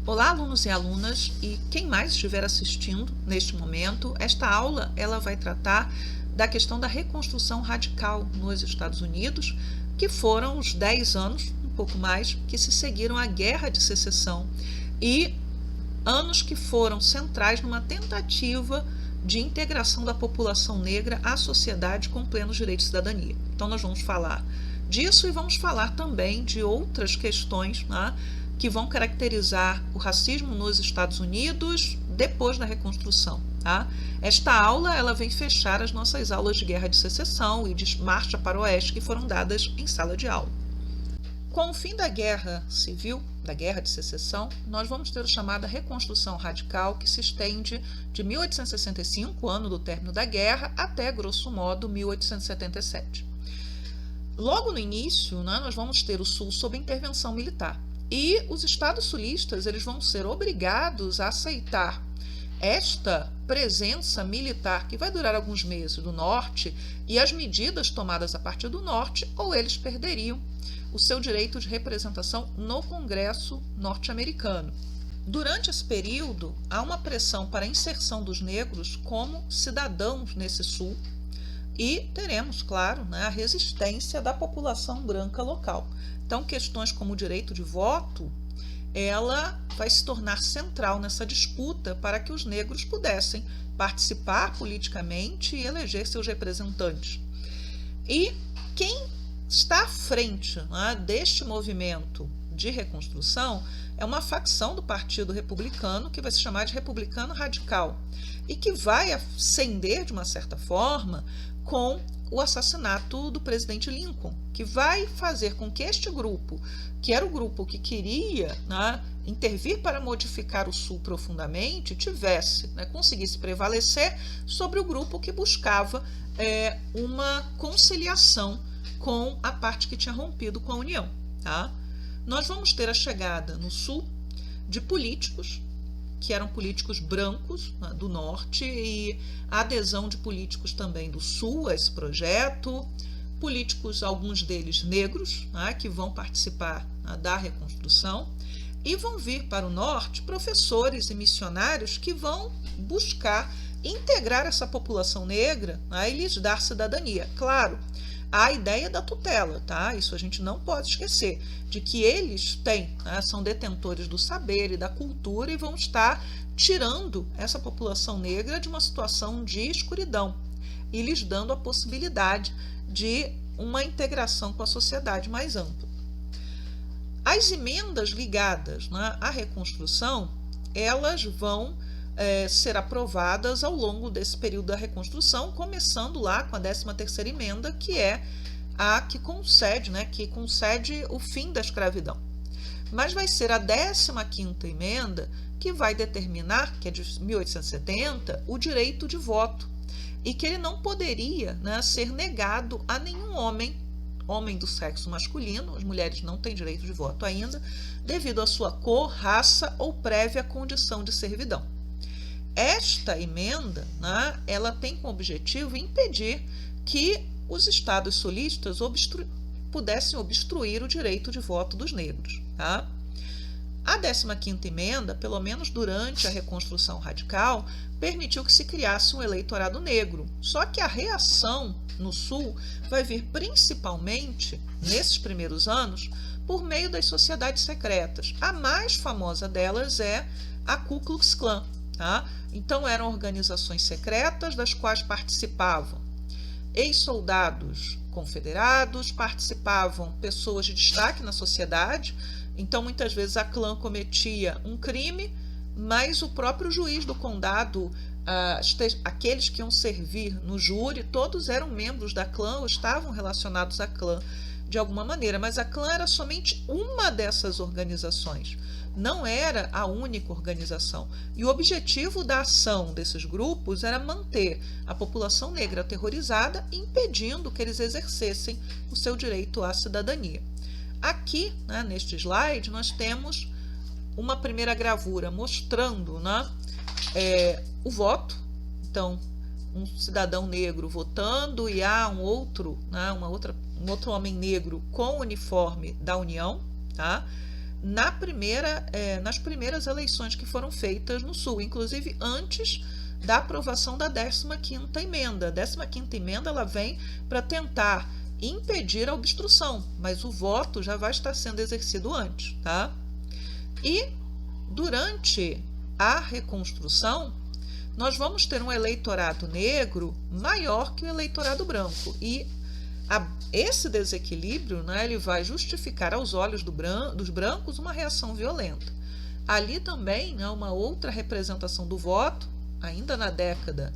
Olá, alunos e alunas, e quem mais estiver assistindo neste momento, esta aula ela vai tratar da questão da reconstrução radical nos Estados Unidos, que foram os 10 anos, um pouco mais, que se seguiram à Guerra de Secessão e anos que foram centrais numa tentativa de integração da população negra à sociedade com plenos direitos de cidadania. Então nós vamos falar disso e vamos falar também de outras questões, né, que vão caracterizar o racismo nos Estados Unidos depois da reconstrução. Tá? Esta aula ela vem fechar as nossas aulas de Guerra de Secessão e de Marcha para o Oeste que foram dadas em sala de aula. Com o fim da Guerra Civil, da Guerra de Secessão, nós vamos ter a chamada Reconstrução Radical, que se estende de 1865, ano do término da guerra, até, grosso modo, 1877. Logo no início, né, nós vamos ter o Sul sob intervenção militar. E os estados sulistas eles vão ser obrigados a aceitar esta presença militar, que vai durar alguns meses, do norte, e as medidas tomadas a partir do norte, ou eles perderiam o seu direito de representação no Congresso norte-americano. Durante esse período, há uma pressão para a inserção dos negros como cidadãos nesse Sul e teremos, claro, né, a resistência da população branca local. Então, questões como o direito de voto, ela vai se tornar central nessa disputa para que os negros pudessem participar politicamente e eleger seus representantes. E quem está à frente, né, deste movimento de reconstrução é uma facção do Partido Republicano que vai se chamar de Republicano Radical e que vai ascender de uma certa forma com o assassinato do presidente Lincoln, que vai fazer com que este grupo, que era o grupo que queria, né, intervir para modificar o Sul profundamente, conseguisse prevalecer sobre o grupo que buscava uma conciliação com a parte que tinha rompido com a União. Tá? Nós vamos ter a chegada no Sul de políticos, que eram políticos brancos, né, do Norte, e a adesão de políticos também do Sul a esse projeto, políticos, alguns deles negros, né, que vão participar, né, da reconstrução, e vão vir para o Norte professores e missionários que vão buscar integrar essa população negra, né, e lhes dar cidadania. Claro, a ideia da tutela, tá? Isso a gente não pode esquecer, de que eles têm, né, são detentores do saber e da cultura e vão estar tirando essa população negra de uma situação de escuridão e lhes dando a possibilidade de uma integração com a sociedade mais ampla. As emendas ligadas, né, à reconstrução, elas vão ser aprovadas ao longo desse período da reconstrução, começando lá com a 13ª emenda, que é a que concede, o fim da escravidão. Mas vai ser a 15ª emenda que vai determinar, que é de 1870, o direito de voto, e que ele não poderia, né, ser negado a nenhum homem do sexo masculino, as mulheres não têm direito de voto ainda, devido à sua cor, raça ou prévia condição de servidão. Esta emenda, né, ela tem como objetivo impedir que os estados sulistas pudessem obstruir o direito de voto dos negros. Tá? A 15ª emenda, pelo menos durante a reconstrução radical, permitiu que se criasse um eleitorado negro. Só que a reação no Sul vai vir principalmente, nesses primeiros anos, por meio das sociedades secretas. A mais famosa delas é a Ku Klux Klan. Tá? Então, eram organizações secretas das quais participavam ex-soldados confederados, participavam pessoas de destaque na sociedade. Então, muitas vezes a clã cometia um crime, mas o próprio juiz do condado, aqueles que iam servir no júri, todos eram membros da clã ou estavam relacionados à clã de alguma maneira, mas a clã era somente uma dessas organizações. Não era a única organização. E o objetivo da ação desses grupos era manter a população negra aterrorizada, impedindo que eles exercessem o seu direito à cidadania. Aqui, né, neste slide, nós temos uma primeira gravura mostrando, né, o voto. Então, um cidadão negro votando e há um outro homem negro com o uniforme da União. Tá? nas primeiras eleições que foram feitas no Sul, inclusive antes da aprovação da 15ª emenda. A 15ª emenda ela vem para tentar impedir a obstrução, mas o voto já vai estar sendo exercido antes, tá? E durante a reconstrução, nós vamos ter um eleitorado negro maior que o eleitorado branco. E esse desequilíbrio, né, ele vai justificar aos olhos dos brancos uma reação violenta. Ali também, né, uma outra representação do voto, ainda na década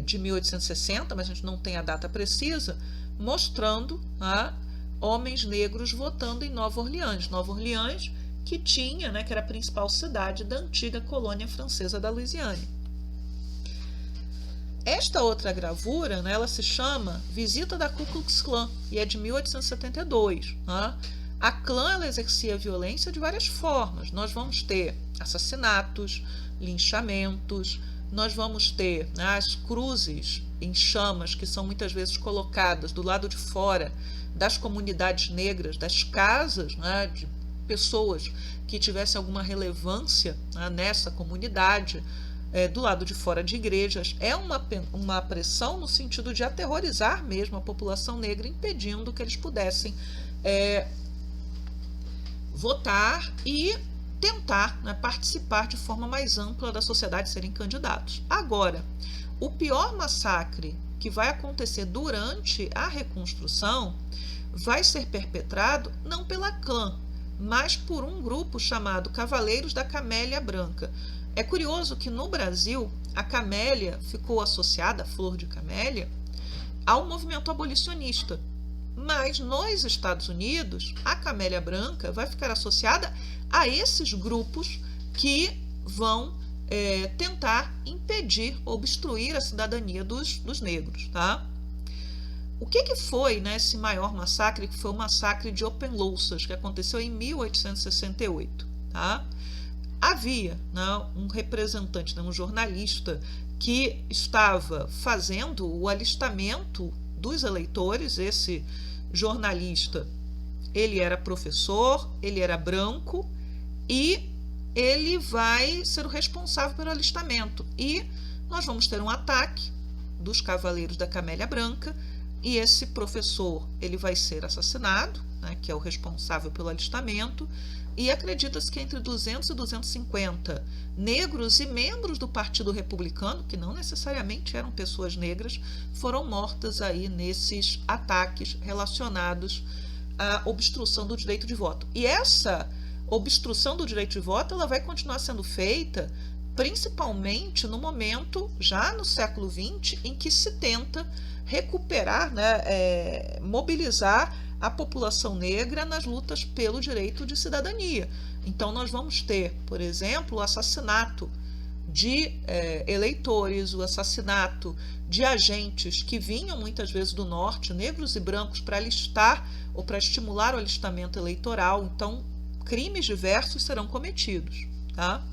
de 1860, mas a gente não tem a data precisa, mostrando homens negros votando em Nova Orleans. Nova Orleans que tinha, né, que era a principal cidade da antiga colônia francesa da Louisiana. Esta outra gravura, né, ela se chama Visita da Ku Klux Klan e é de 1872. Né? A clã ela exercia violência de várias formas. Nós vamos ter assassinatos, linchamentos, nós vamos ter, né, as cruzes em chamas que são muitas vezes colocadas do lado de fora das comunidades negras, das casas, né, de pessoas que tivessem alguma relevância, né, nessa comunidade, do lado de fora de igrejas. É uma pressão no sentido de aterrorizar mesmo a população negra, impedindo que eles pudessem votar e tentar, né, participar de forma mais ampla da sociedade, serem candidatos. Agora, o pior massacre que vai acontecer durante a reconstrução vai ser perpetrado não pela clã, mas por um grupo chamado Cavaleiros da Camélia Branca. É curioso que no Brasil a camélia ficou associada, a flor de camélia, ao movimento abolicionista. Mas nos Estados Unidos, a camélia branca vai ficar associada a esses grupos que vão tentar impedir, obstruir a cidadania dos negros. Tá? O que foi, né, esse maior massacre, que foi o massacre de Opelousas, que aconteceu em 1868. Tá? Havia, né, um representante, né, um jornalista que estava fazendo o alistamento dos eleitores. Esse jornalista, ele era professor, ele era branco e ele vai ser o responsável pelo alistamento. E nós vamos ter um ataque dos Cavaleiros da Camélia Branca e esse professor ele vai ser assassinado, né, que é o responsável pelo alistamento. E acredita-se que entre 200 e 250 negros e membros do Partido Republicano, que não necessariamente eram pessoas negras, foram mortas aí nesses ataques relacionados à obstrução do direito de voto. E essa obstrução do direito de voto ela vai continuar sendo feita principalmente no momento, já no século XX, em que se tenta recuperar, né, mobilizar a população negra nas lutas pelo direito de cidadania. Então nós vamos ter, por exemplo, o assassinato de eleitores, o assassinato de agentes que vinham muitas vezes do norte, negros e brancos, para alistar ou para estimular o alistamento eleitoral. Então crimes diversos serão cometidos. Tá?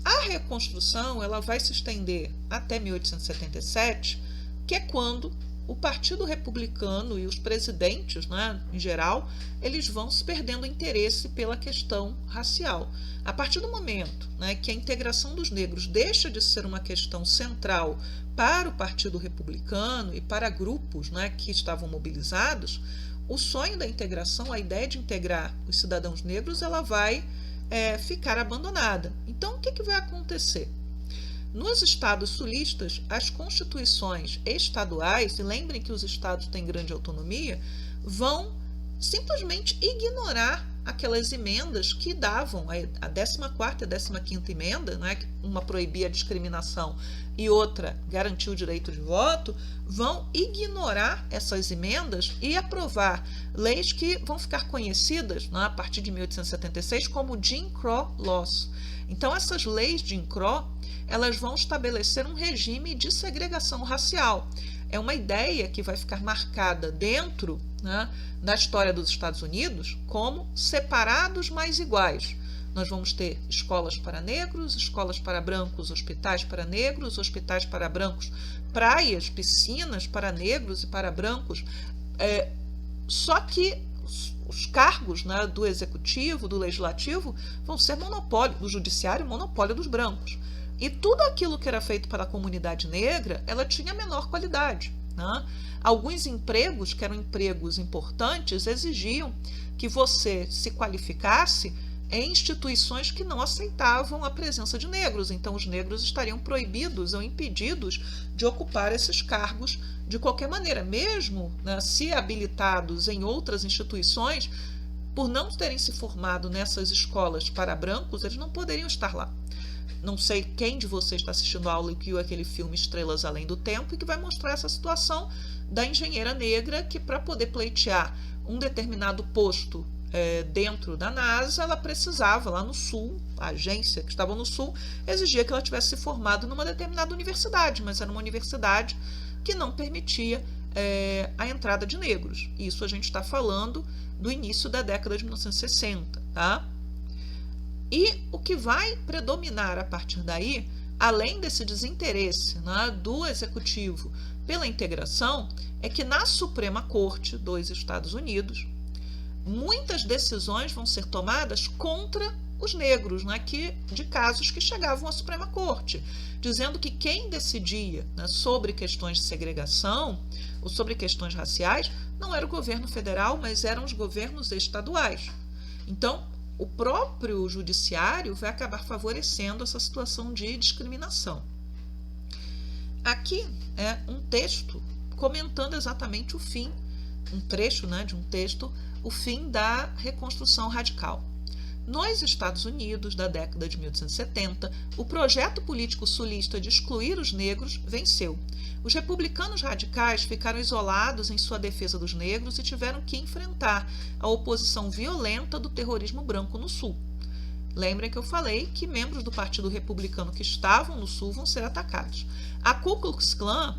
A reconstrução ela vai se estender até 1877, que é quando o Partido Republicano e os presidentes, né, em geral, eles vão se perdendo interesse pela questão racial. A partir do momento, né, que a integração dos negros deixa de ser uma questão central para o Partido Republicano e para grupos, né, que estavam mobilizados, o sonho da integração, a ideia de integrar os cidadãos negros, ela vai ficar abandonada. Então, o que vai acontecer? Nos estados sulistas, as constituições estaduais, e lembrem que os estados têm grande autonomia, vão simplesmente ignorar aquelas emendas que davam a 14ª e a 15ª emenda, né, uma proibia a discriminação e outra garantia o direito de voto, vão ignorar essas emendas e aprovar leis que vão ficar conhecidas, né, a partir de 1876 como Jim Crow Laws. Então essas leis de Jim Crow elas vão estabelecer um regime de segregação racial. É uma ideia que vai ficar marcada dentro, né, da história dos Estados Unidos como separados mais iguais. Nós vamos ter escolas para negros, escolas para brancos, hospitais para negros, hospitais para brancos, praias, piscinas para negros e para brancos. Só que os cargos, né, do executivo, do legislativo, vão ser monopólio, do judiciário, monopólio dos brancos. E tudo aquilo que era feito para a comunidade negra, ela tinha menor qualidade, né? Alguns empregos, que eram empregos importantes, exigiam que você se qualificasse em instituições que não aceitavam a presença de negros. Então, os negros estariam proibidos ou impedidos de ocupar esses cargos de qualquer maneira, mesmo, né, se habilitados em outras instituições, por não terem se formado nessas escolas para brancos, eles não poderiam estar lá. Não sei quem de vocês está assistindo a aula e viu aquele filme Estrelas Além do Tempo, e que vai mostrar essa situação da engenheira negra que, para poder pleitear um determinado posto dentro da NASA, ela precisava, lá no Sul, a agência que estava no Sul, exigia que ela tivesse se formado numa determinada universidade, mas era uma universidade que não permitia a entrada de negros. Isso a gente está falando do início da década de 1960, tá? E o que vai predominar a partir daí, além desse desinteresse, né, do executivo pela integração, é que na Suprema Corte dos Estados Unidos, muitas decisões vão ser tomadas contra os negros, né, de casos que chegavam à Suprema Corte, dizendo que quem decidia, né, sobre questões de segregação ou sobre questões raciais não era o governo federal, mas eram os governos estaduais. Então, o próprio judiciário vai acabar favorecendo essa situação de discriminação. Aqui é um texto comentando exatamente o fim, um trecho, né, de um texto, o fim da reconstrução radical. Nos Estados Unidos, da década de 1870, o projeto político sulista de excluir os negros venceu. Os republicanos radicais ficaram isolados em sua defesa dos negros e tiveram que enfrentar a oposição violenta do terrorismo branco no Sul. Lembrem que eu falei que membros do Partido Republicano que estavam no Sul vão ser atacados. A Ku Klux Klan,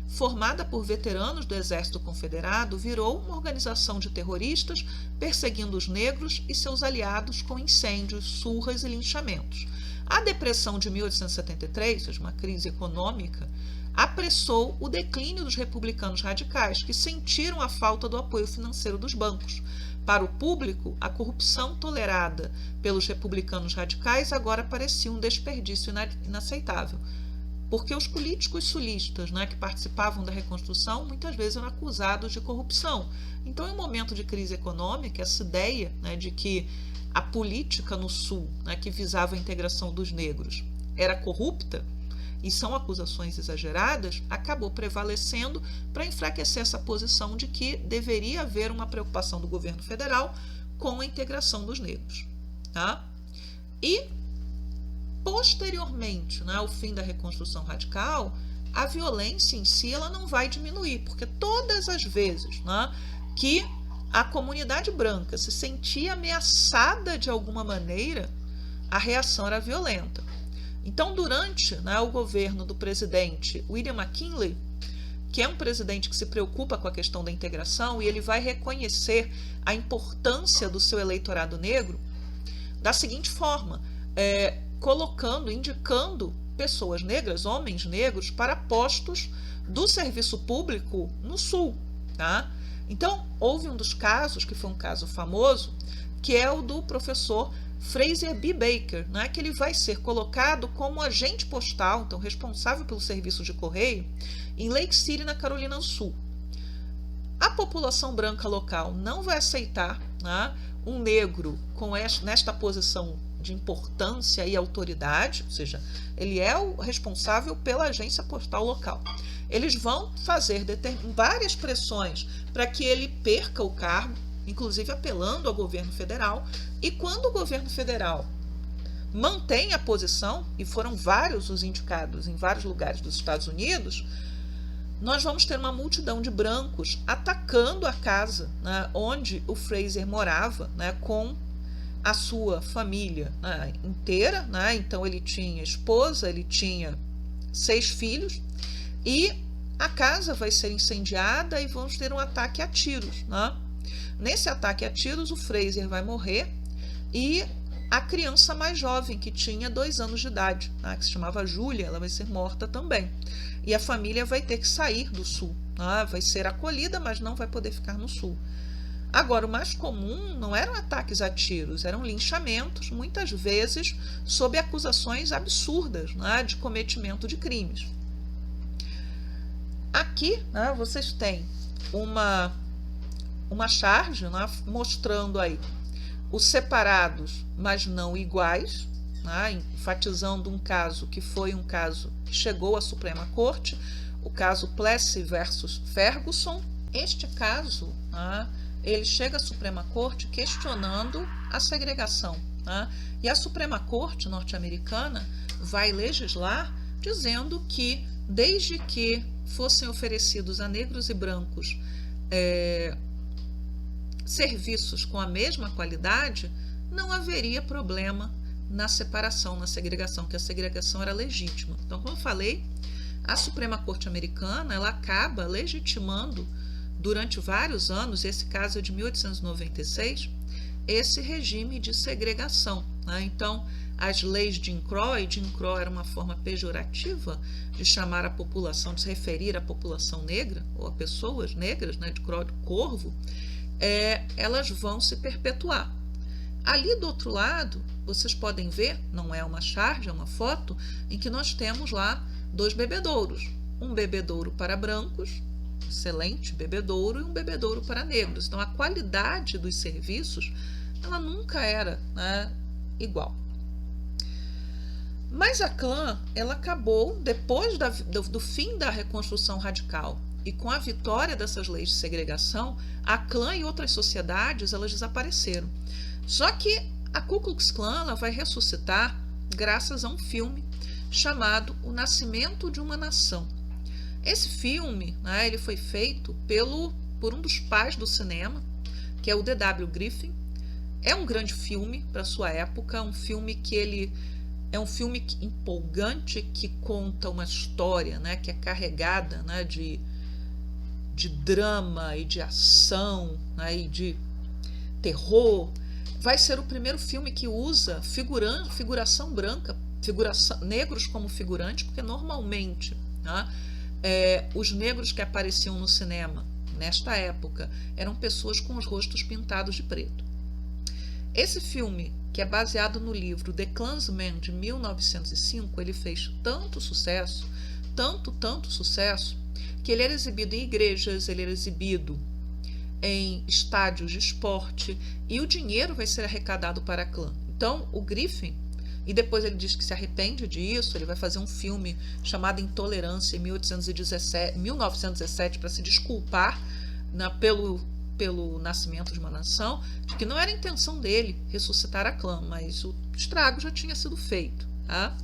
formada por veteranos do Exército Confederado, virou uma organização de terroristas perseguindo os negros e seus aliados com incêndios, surras e linchamentos. A Depressão de 1873, ou seja, uma crise econômica, apressou o declínio dos republicanos radicais, que sentiram a falta do apoio financeiro dos bancos. Para o público, a corrupção tolerada pelos republicanos radicais agora parecia um desperdício inaceitável, porque os políticos sulistas, né, que participavam da reconstrução muitas vezes eram acusados de corrupção. Então, em um momento de crise econômica, essa ideia, né, de que a política no Sul, né, que visava a integração dos negros, era corrupta, e são acusações exageradas, acabou prevalecendo para enfraquecer essa posição de que deveria haver uma preocupação do governo federal com a integração dos negros. Tá? E, posteriormente, né, ao fim da reconstrução radical, a violência em si ela não vai diminuir, porque todas as vezes, né, que a comunidade branca se sentia ameaçada de alguma maneira, a reação era violenta. Então, durante, né, o governo do presidente William McKinley, que é um presidente que se preocupa com a questão da integração, e ele vai reconhecer a importância do seu eleitorado negro da seguinte forma, indicando pessoas negras, homens negros, para postos do serviço público no Sul. Tá? Então, houve um dos casos, que foi um caso famoso, que é o do professor Fraser B. Baker, né, que ele vai ser colocado como agente postal, então responsável pelo serviço de correio, em Lake City, na Carolina do Sul. A população branca local não vai aceitar, né, um negro nesta posição de importância e autoridade, ou seja, ele é o responsável pela agência postal local. Eles vão fazer várias pressões para que ele perca o cargo, inclusive apelando ao governo federal, e quando o governo federal mantém a posição, e foram vários os indicados em vários lugares dos Estados Unidos, nós vamos ter uma multidão de brancos atacando a casa, né, onde o Fraser morava, né, com a sua família, né, inteira, né, então ele tinha esposa, ele tinha 6 filhos, e a casa vai ser incendiada e vamos ter um ataque a tiros, né? Nesse ataque a tiros, o Fraser vai morrer e a criança mais jovem, que tinha 2 anos de idade, né, que se chamava Júlia, ela vai ser morta também. E a família vai ter que sair do Sul, né, vai ser acolhida, mas não vai poder ficar no Sul. Agora, o mais comum não eram ataques a tiros, eram linchamentos, muitas vezes sob acusações absurdas, né, de cometimento de crimes. Aqui, né, vocês têm uma charge, né, mostrando aí os separados, mas não iguais, né, enfatizando um caso que foi um caso que chegou à Suprema Corte, o caso Plessy versus Ferguson. Este caso, né, ele chega à Suprema Corte questionando a segregação, né, e a Suprema Corte norte-americana vai legislar dizendo que, desde que fossem oferecidos a negros e brancos serviços com a mesma qualidade, não haveria problema na separação, na segregação, que a segregação era legítima. Então, como eu falei, a Suprema Corte Americana ela acaba legitimando durante vários anos, esse caso é de 1896, esse regime de segregação, né? Então, as leis de Jim Crow era uma forma pejorativa de chamar a população, de se referir à população negra, ou a pessoas negras, né, de Crow, de corvo, elas vão se perpetuar. Ali do outro lado, vocês podem ver, não é uma charge, é uma foto, em que nós temos lá 2 bebedouros. Um bebedouro para brancos, excelente bebedouro, e um bebedouro para negros. Então, a qualidade dos serviços, ela nunca era, né, igual. Mas a Klan, ela acabou, depois do fim da reconstrução radical e com a vitória dessas leis de segregação, a Klan e outras sociedades, elas desapareceram. Só que a Ku Klux Klan ela vai ressuscitar graças a um filme chamado O Nascimento de uma Nação. Esse filme, né, ele foi feito por um dos pais do cinema, que é o D.W. Griffin. É um grande filme para sua época, um filme que é um filme empolgante, que conta uma história, né, que é carregada, né, de drama e de ação, né, e de terror. Vai ser o primeiro filme que usa figuração branca, negros como figurante, porque normalmente, né, os negros que apareciam no cinema nesta época eram pessoas com os rostos pintados de preto. Esse filme, que é baseado no livro The Klansman de 1905, ele fez tanto sucesso, tanto sucesso, que ele era exibido em igrejas, ele era exibido em estádios de esporte, e o dinheiro vai ser arrecadado para a Klan. Então, o Griffin, e depois ele diz que se arrepende disso, ele vai fazer um filme chamado Intolerância em 1917 para se desculpar pelo nascimento de uma nação, de que não era a intenção dele ressuscitar a Klan, mas o estrago já tinha sido feito. Tá?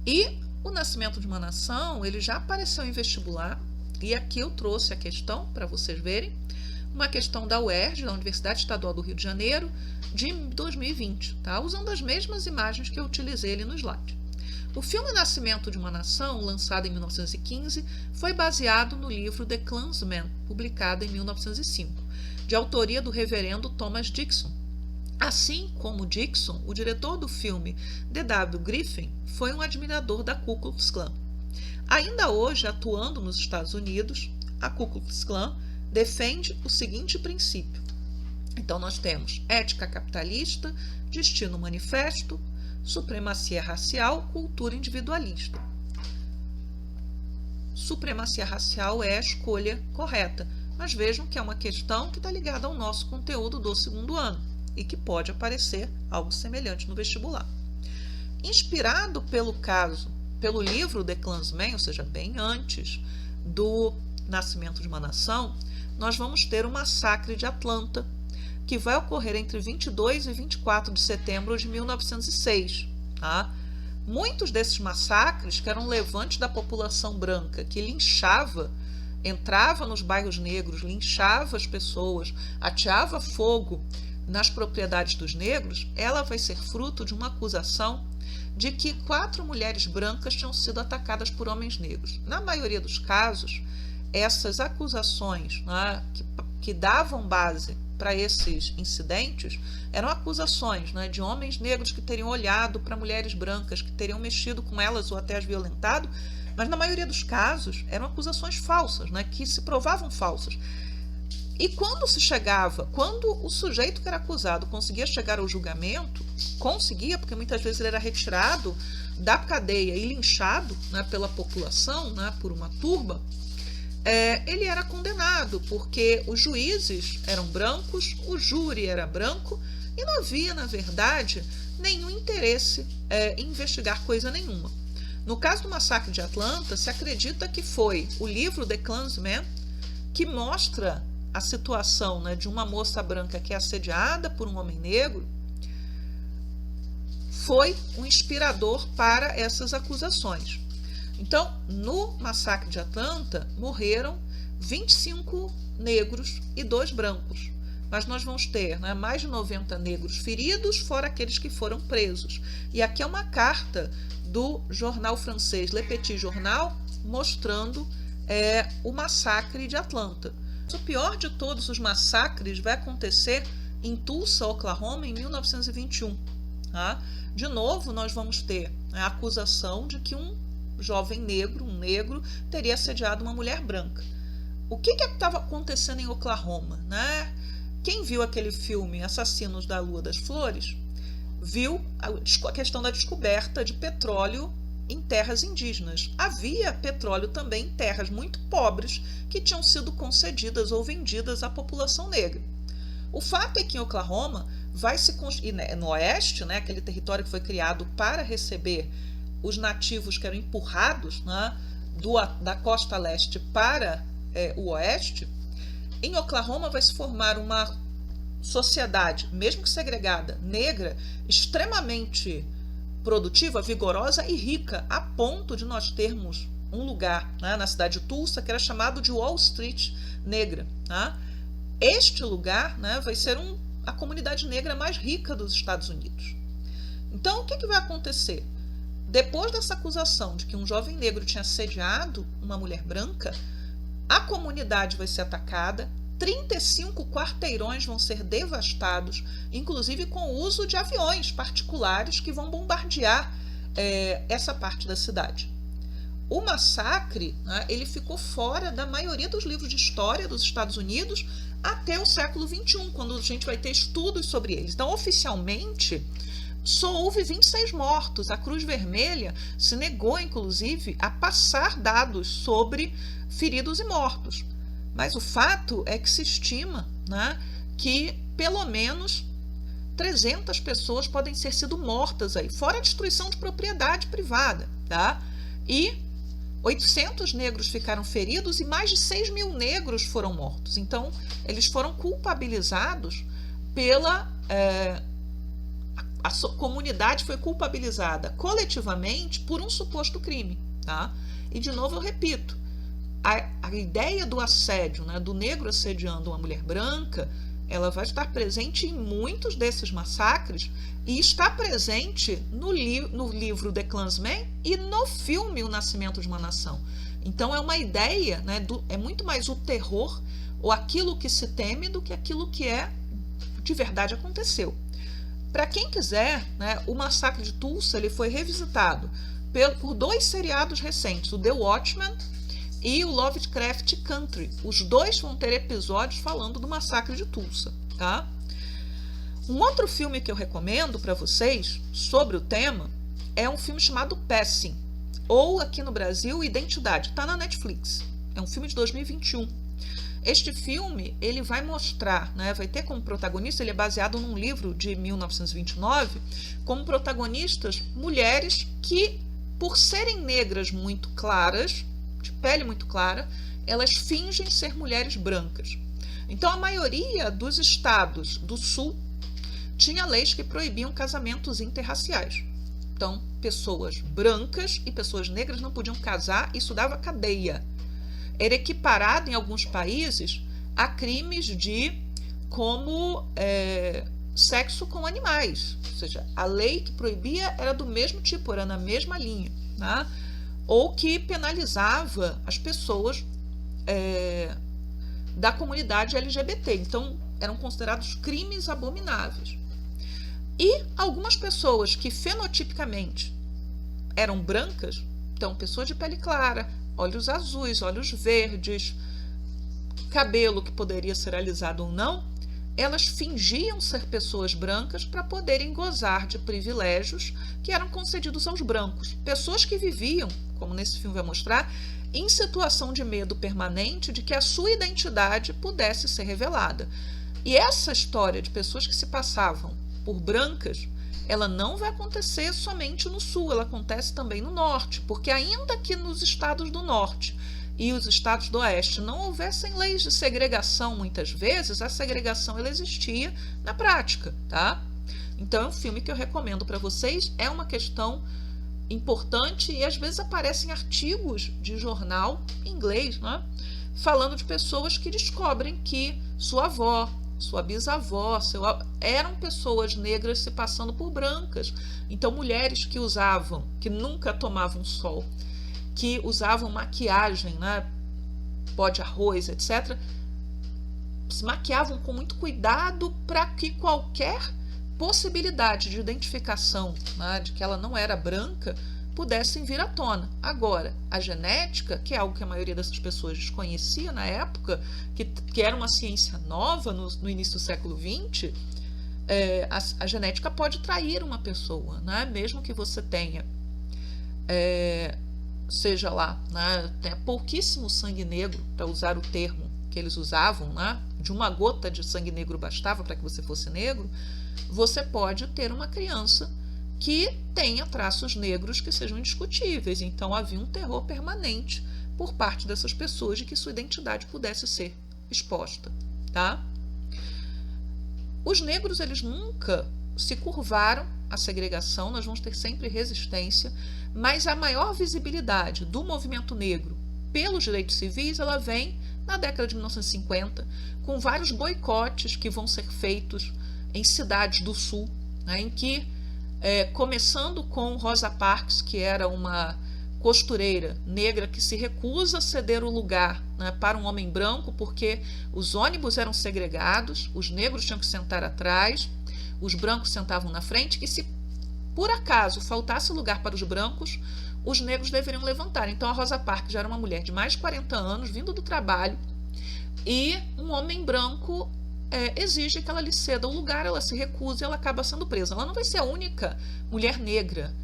E o Nascimento de uma Nação, ele já apareceu em vestibular, e aqui eu trouxe a questão para vocês verem, uma questão da UERJ, da Universidade Estadual do Rio de Janeiro, de 2020, tá? Usando as mesmas imagens que eu utilizei ali no slide. O filme Nascimento de uma Nação, lançado em 1915, foi baseado no livro The Klansman, publicado em 1905, de autoria do reverendo Thomas Dixon. Assim como Dixon, o diretor do filme D.W. Griffin foi um admirador da Ku Klux Klan. Ainda hoje, atuando nos Estados Unidos, a Ku Klux Klan defende o seguinte princípio. Então, nós temos ética capitalista, destino manifesto, supremacia racial, cultura individualista. Supremacia racial é a escolha correta, mas vejam que é uma questão que está ligada ao nosso conteúdo do segundo ano e que pode aparecer algo semelhante no vestibular. Inspirado pelo livro The Klansman, ou seja, bem antes do Nascimento de uma Nação, nós vamos ter o massacre de Atlanta, que vai ocorrer entre 22 e 24 de setembro de 1906. Tá? Muitos desses massacres, que eram levantes da população branca, que entrava nos bairros negros, linchava as pessoas, ateava fogo nas propriedades dos negros, ela vai ser fruto de uma acusação de que 4 mulheres brancas tinham sido atacadas por homens negros. Na maioria dos casos, essas acusações, né, que davam base para esses incidentes eram acusações, né, de homens negros que teriam olhado para mulheres brancas, que teriam mexido com elas ou até as violentado, mas na maioria dos casos eram acusações falsas, né, que se provavam falsas. E quando o sujeito que era acusado conseguia chegar ao julgamento, porque muitas vezes ele era retirado da cadeia e linchado, né, pela população, né, por uma turba, ele era condenado, porque os juízes eram brancos, o júri era branco, e não havia, na verdade, nenhum interesse em investigar coisa nenhuma. No caso do massacre de Atlanta, se acredita que foi o livro The Klansman que mostra a situação, né, de uma moça branca que é assediada por um homem negro, foi um inspirador para essas acusações. Então, no massacre de Atlanta, morreram 25 negros e 2 brancos. Mas nós vamos ter, né, mais de 90 negros feridos, fora aqueles que foram presos. E aqui é uma carta do jornal francês Le Petit Journal, mostrando o massacre de Atlanta. O pior de todos os massacres vai acontecer em Tulsa, Oklahoma, em 1921. Tá? De novo, nós vamos ter a acusação de que um jovem negro, teria assediado uma mulher branca. O que estava acontecendo em Oklahoma, né? Quem viu aquele filme Assassinos da Lua das Flores, viu a questão da descoberta de petróleo em terras indígenas. Havia petróleo também em terras muito pobres que tinham sido concedidas ou vendidas à população negra. O fato é que em Oklahoma no oeste, né, aquele território que foi criado para receber os nativos que eram empurrados, né, da costa leste para o oeste, em Oklahoma vai se formar uma sociedade, mesmo que segregada, negra, extremamente produtiva, vigorosa e rica, a ponto de nós termos um lugar, né, na cidade de Tulsa que era chamado de Wall Street negra. Tá? Este lugar, né, vai ser a comunidade negra mais rica dos Estados Unidos. Então, o que vai acontecer? Depois dessa acusação de que um jovem negro tinha assediado uma mulher branca, a comunidade vai ser atacada, 35 quarteirões vão ser devastados, inclusive com o uso de aviões particulares que vão bombardear essa parte da cidade. O massacre, né, ele ficou fora da maioria dos livros de história dos Estados Unidos até o século XXI, quando a gente vai ter estudos sobre eles. Então, oficialmente, só houve 26 mortos. A Cruz Vermelha se negou, inclusive, a passar dados sobre feridos e mortos. Mas o fato é que se estima, né, que pelo menos 300 pessoas podem ter sido mortas aí, fora a destruição de propriedade privada, tá? E 800 negros ficaram feridos e mais de 6 mil negros foram mortos. Então, eles foram culpabilizados a comunidade foi culpabilizada coletivamente por um suposto crime. Tá? E, de novo, eu repito, a ideia do assédio, né, do negro assediando uma mulher branca, ela vai estar presente em muitos desses massacres e está presente no livro The Klansman e no filme O Nascimento de uma Nação. Então é uma ideia, né, é muito mais o terror ou aquilo que se teme do que aquilo que de verdade aconteceu. Para quem quiser, né, o massacre de Tulsa ele foi revisitado por 2 seriados recentes, o The Watchmen e o Lovecraft Country. Os 2 vão ter episódios falando do massacre de Tulsa. Tá? Um outro filme que eu recomendo para vocês sobre o tema é um filme chamado Passing, ou aqui no Brasil, Identidade. Está na Netflix. É um filme de 2021. Este filme ele vai mostrar, né, vai ter como protagonista, ele é baseado num livro de 1929, como protagonistas mulheres que, por serem negras muito claras, de pele muito clara, elas fingem ser mulheres brancas. Então, a maioria dos estados do sul tinha leis que proibiam casamentos interraciais. Então, pessoas brancas e pessoas negras não podiam casar, isso dava cadeia. Era equiparado em alguns países a crimes como sexo com animais. Ou seja, a lei que proibia era do mesmo tipo, era na mesma linha. Né? Ou que penalizava as pessoas da comunidade LGBT. Então, eram considerados crimes abomináveis. E algumas pessoas que fenotipicamente eram brancas, então pessoas de pele clara, olhos azuis, olhos verdes, cabelo que poderia ser alisado ou não, elas fingiam ser pessoas brancas para poderem gozar de privilégios que eram concedidos aos brancos. Pessoas que viviam, como nesse filme vai mostrar, em situação de medo permanente de que a sua identidade pudesse ser revelada. E essa história de pessoas que se passavam por brancas, ela não vai acontecer somente no sul, ela acontece também no norte, porque ainda que nos estados do norte e os estados do oeste não houvessem leis de segregação, muitas vezes a segregação ela existia na prática, tá? Então é um filme que eu recomendo para vocês, é uma questão importante e às vezes aparecem artigos de jornal em inglês, né? Falando de pessoas que descobrem que sua avó, sua bisavó, eram pessoas negras se passando por brancas. Então mulheres que nunca tomavam sol, que usavam maquiagem, né, pó de arroz, etc., se maquiavam com muito cuidado para que qualquer possibilidade de identificação, né, de que ela não era branca, pudessem vir à tona. Agora, a genética, que é algo que a maioria dessas pessoas desconhecia na época, que era uma ciência nova no início do século XX, a genética pode trair uma pessoa, né, mesmo que você tenha seja lá, né, tem pouquíssimo sangue negro, para usar o termo que eles usavam, né, de uma gota de sangue negro bastava para que você fosse negro, você pode ter uma criança que tenha traços negros que sejam indiscutíveis. Então havia um terror permanente por parte dessas pessoas de que sua identidade pudesse ser exposta, tá? Os negros, eles nunca se curvaram à segregação, nós vamos ter sempre resistência, mas a maior visibilidade do movimento negro pelos direitos civis, ela vem na década de 1950, com vários boicotes que vão ser feitos em cidades do sul, né, em que, começando com Rosa Parks, que era uma costureira negra que se recusa a ceder o lugar, né, para um homem branco, porque os ônibus eram segregados, os negros tinham que sentar atrás, os brancos sentavam na frente, que se por acaso faltasse lugar para os brancos, os negros deveriam levantar. Então a Rosa Parks já era uma mulher de mais de 40 anos, vindo do trabalho, e um homem branco exige que ela lhe ceda o lugar, ela se recusa e ela acaba sendo presa. Ela não vai ser a única mulher negra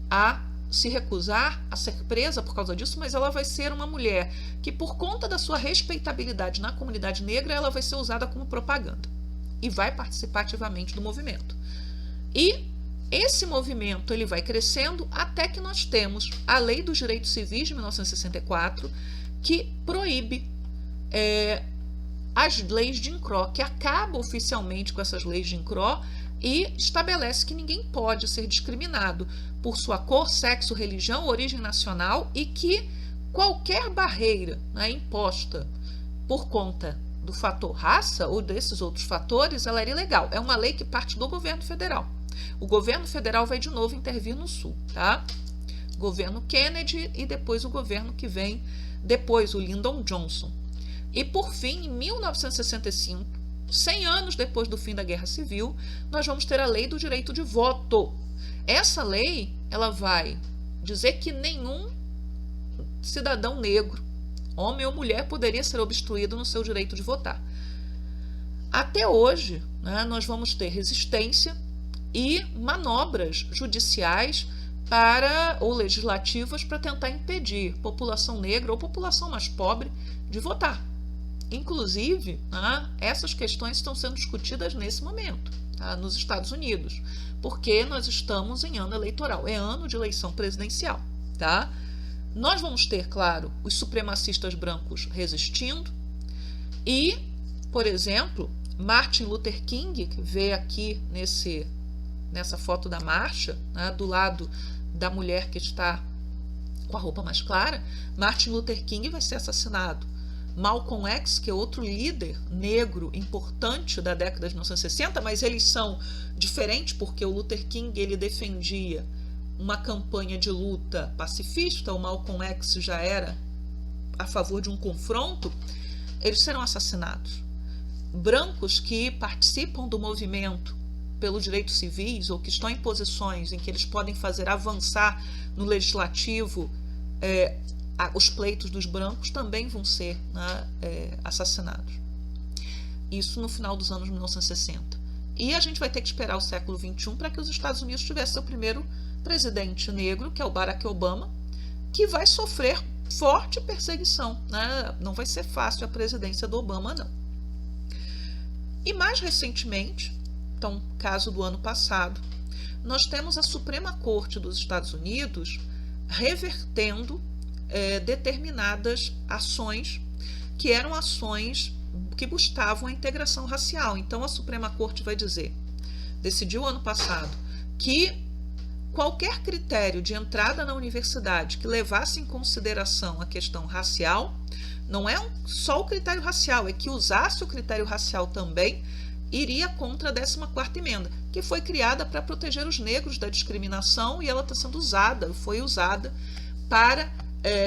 a se recusar a ser presa por causa disso, mas ela vai ser uma mulher que, por conta da sua respeitabilidade na comunidade negra, ela vai ser usada como propaganda e vai participar ativamente do movimento. E esse movimento ele vai crescendo até que nós temos a Lei dos Direitos Civis de 1964, que proíbe as leis de Jim Crow, que acaba oficialmente com essas leis de Jim Crow e estabelece que ninguém pode ser discriminado por sua cor, sexo, religião, origem nacional, e que qualquer barreira, né, imposta por conta do fator raça ou desses outros fatores, ela era ilegal. É uma lei que parte do governo federal. O governo federal vai de novo intervir no sul, tá? Governo Kennedy e depois o governo que vem depois, o Lyndon Johnson. E por fim, em 1965, 100 anos depois do fim da Guerra Civil, nós vamos ter a Lei do Direito de Voto. Essa lei, ela vai dizer que nenhum cidadão negro, homem ou mulher, poderia ser obstruído no seu direito de votar. Até hoje, né, nós vamos ter resistência e manobras judiciais ou legislativas para tentar impedir população negra ou população mais pobre de votar. Inclusive, né, essas questões estão sendo discutidas nesse momento, tá, nos Estados Unidos, porque nós estamos em ano eleitoral, é ano de eleição presidencial, tá? Nós vamos ter, claro, os supremacistas brancos resistindo e, por exemplo, Martin Luther King, que vê aqui nessa foto da marcha, né, do lado da mulher que está com a roupa mais clara, Martin Luther King vai ser assassinado. Malcolm X, que é outro líder negro importante da década de 1960, mas eles são diferentes porque o Luther King ele defendia uma campanha de luta pacifista, o Malcolm X já era a favor de um confronto, eles serão assassinados. Brancos que participam do movimento pelos direitos civis ou que estão em posições em que eles podem fazer avançar no legislativo os pleitos dos brancos também vão ser, né, assassinados. Isso no final dos anos 1960. E a gente vai ter que esperar o século XXI para que os Estados Unidos tivessem seu primeiro presidente negro, que é o Barack Obama, que vai sofrer forte perseguição, né? Não vai ser fácil a presidência do Obama, não. E mais recentemente, então, caso do ano passado, nós temos a Suprema Corte dos Estados Unidos revertendo determinadas ações que eram ações que buscavam a integração racial. Então, a Suprema Corte vai dizer, decidiu ano passado, que qualquer critério de entrada na universidade que levasse em consideração a questão racial, não é só o critério racial, é que usasse o critério racial também, iria contra a 14ª emenda, que foi criada para proteger os negros da discriminação, e ela está sendo usada, foi usada para,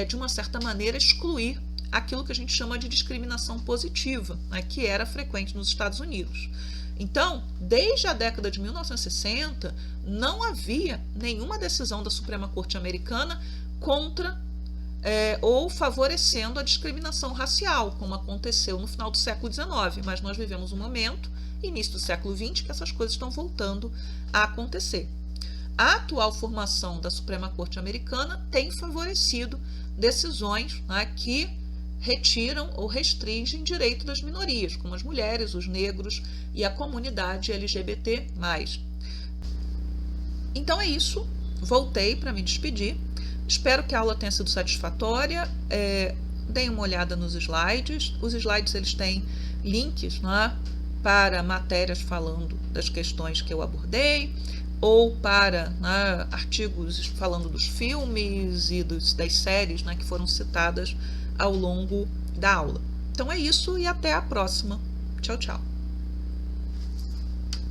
de uma certa maneira, excluir aquilo que a gente chama de discriminação positiva, né, que era frequente nos Estados Unidos. Então, desde a década de 1960, não havia nenhuma decisão da Suprema Corte americana contra ou favorecendo a discriminação racial, como aconteceu no final do século XIX, mas nós vivemos um momento, início do século XX, que essas coisas estão voltando a acontecer. A atual formação da Suprema Corte americana tem favorecido decisões, né, que retiram ou restringem direito das minorias, como as mulheres, os negros e a comunidade LGBT+. Então é isso, voltei para me despedir. Espero que a aula tenha sido satisfatória. Deem uma olhada nos slides. Os slides eles têm links, né, para matérias falando das questões que eu abordei, ou para, né, artigos falando dos filmes e das séries, né, que foram citadas ao longo da aula. Então é isso e até a próxima. Tchau, tchau.